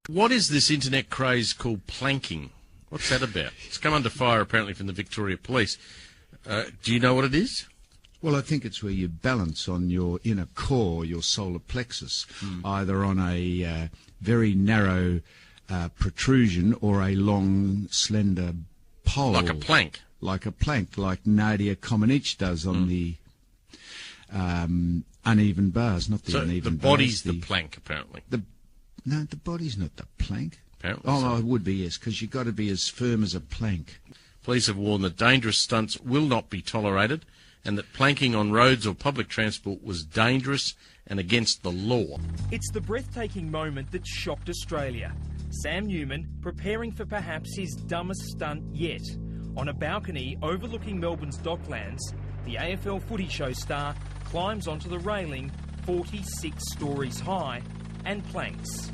What is this internet craze called planking? What's that about? It's come under fire apparently from the Victoria Police. Do you know what it is? Well, I think it's where you balance on your inner core, your solar plexus, either on a very narrow protrusion or a long, slender pole. Like a plank. Like a plank, like Nadia Comaneci does on the uneven bars, not the uneven bars. The body's the plank, apparently. No, the body's not the plank. Apparently so. It would be, yes, because you've got to be as firm as a plank. Police have warned that dangerous stunts will not be tolerated and that planking on roads or public transport was dangerous and against the law. It's the breathtaking moment that shocked Australia. Sam Newman preparing for perhaps his dumbest stunt yet. On a balcony overlooking Melbourne's Docklands, the AFL Footy Show star climbs onto the railing 46 stories high and planks.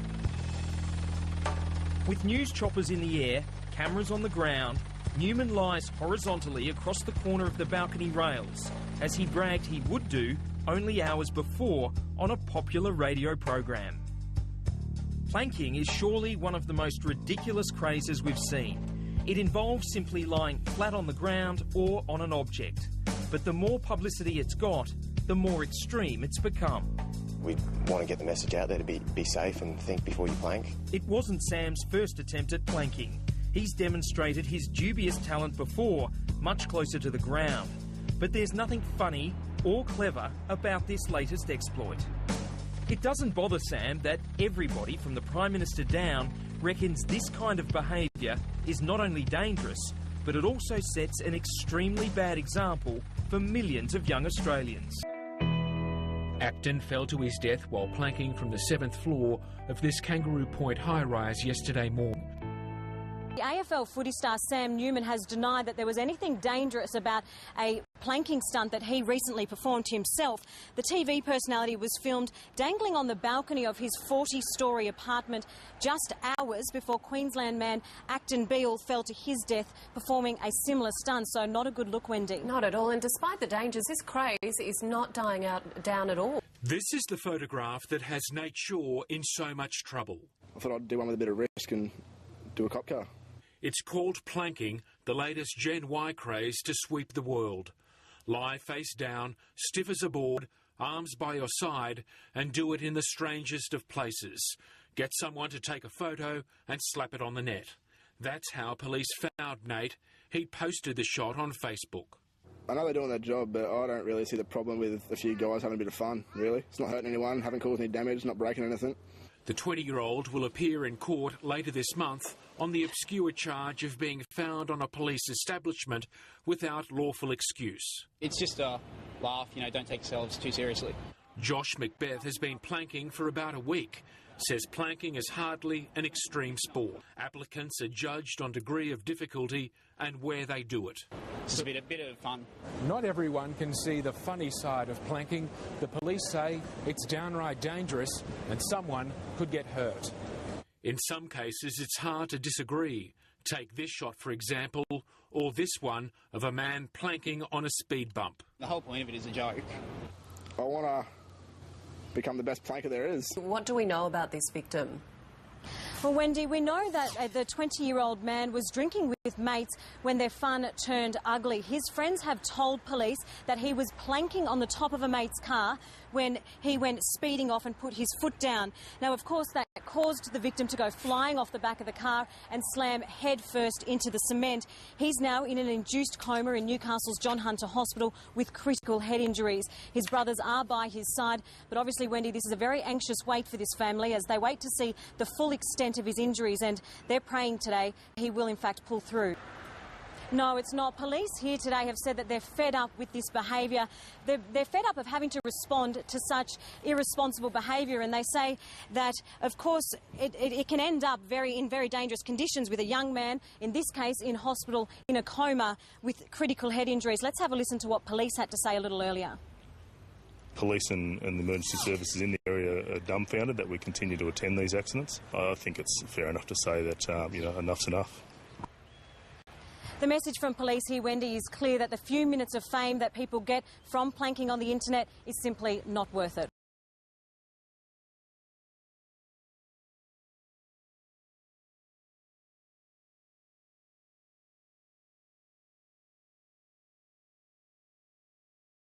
With news choppers in the air, cameras on the ground, Newman lies horizontally across the corner of the balcony rails, as he bragged he would do only hours before on a popular radio program. Planking is surely one of the most ridiculous crazes we've seen. It involves simply lying flat on the ground or on an object. But the more publicity it's got, the more extreme it's become. We want to get the message out there to be safe and think before you plank. It wasn't Sam's first attempt at planking. He's demonstrated his dubious talent before, much closer to the ground. But there's nothing funny or clever about this latest exploit. It doesn't bother Sam that everybody from the Prime Minister down reckons this kind of behaviour is not only dangerous, but it also sets an extremely bad example for millions of young Australians. Acton fell to his death while planking from the 7th floor of this Kangaroo Point high-rise yesterday morning. The AFL footy star Sam Newman has denied that there was anything dangerous about a planking stunt that he recently performed himself. The TV personality was filmed dangling on the balcony of his 40-storey apartment just hours before Queensland man Acton Beale fell to his death performing a similar stunt. So not a good look, Wendy. Not at all. And despite the dangers, this craze is not dying down at all. This is the photograph that has Nate Shaw in so much trouble. I thought I'd do one with a bit of risk and do a cop car. It's called planking, the latest Gen Y craze to sweep the world. Lie face down, stiff as a board, arms by your side, and do it in the strangest of places. Get someone to take a photo and slap it on the net. That's how police found Nate. He posted the shot on Facebook. I know they're doing their job, but I don't really see the problem with a few guys having a bit of fun, really. It's not hurting anyone, haven't caused any damage, not breaking anything. The 20-year-old will appear in court later this month on the obscure charge of being found on a police establishment without lawful excuse. It's just a laugh, don't take yourselves too seriously. Josh Macbeth has been planking for about a week. Says planking is hardly an extreme sport. Applicants are judged on degree of difficulty and where they do it. It's a bit of fun. Not everyone can see the funny side of planking. The police say it's downright dangerous and someone could get hurt. In some cases, it's hard to disagree. Take this shot, for example, or this one of a man planking on a speed bump. The whole point of it is a joke. I want to become the best planker there is. What do we know about this victim? Well, Wendy, we know that the 20-year-old man was drinking with mates when their fun turned ugly. His friends have told police that he was planking on the top of a mate's car when he went speeding off and put his foot down. Now, of course, that caused the victim to go flying off the back of the car and slam headfirst into the cement. He's now in an induced coma in Newcastle's John Hunter Hospital with critical head injuries. His brothers are by his side, but obviously, Wendy, this is a very anxious wait for this family as they wait to see the full extent of his injuries, and they're praying today he will in fact pull through. No, it's not. Police here today have said that they're fed up with this behaviour. They're fed up of having to respond to such irresponsible behaviour, and they say that, of course, it can end up in very dangerous conditions with a young man, in this case in hospital in a coma with critical head injuries. Let's have a listen to what police had to say a little earlier. Police and the emergency services in the area are dumbfounded that we continue to attend these accidents. I think it's fair enough to say that, enough's enough. The message from police here, Wendy, is clear that the few minutes of fame that people get from planking on the internet is simply not worth it.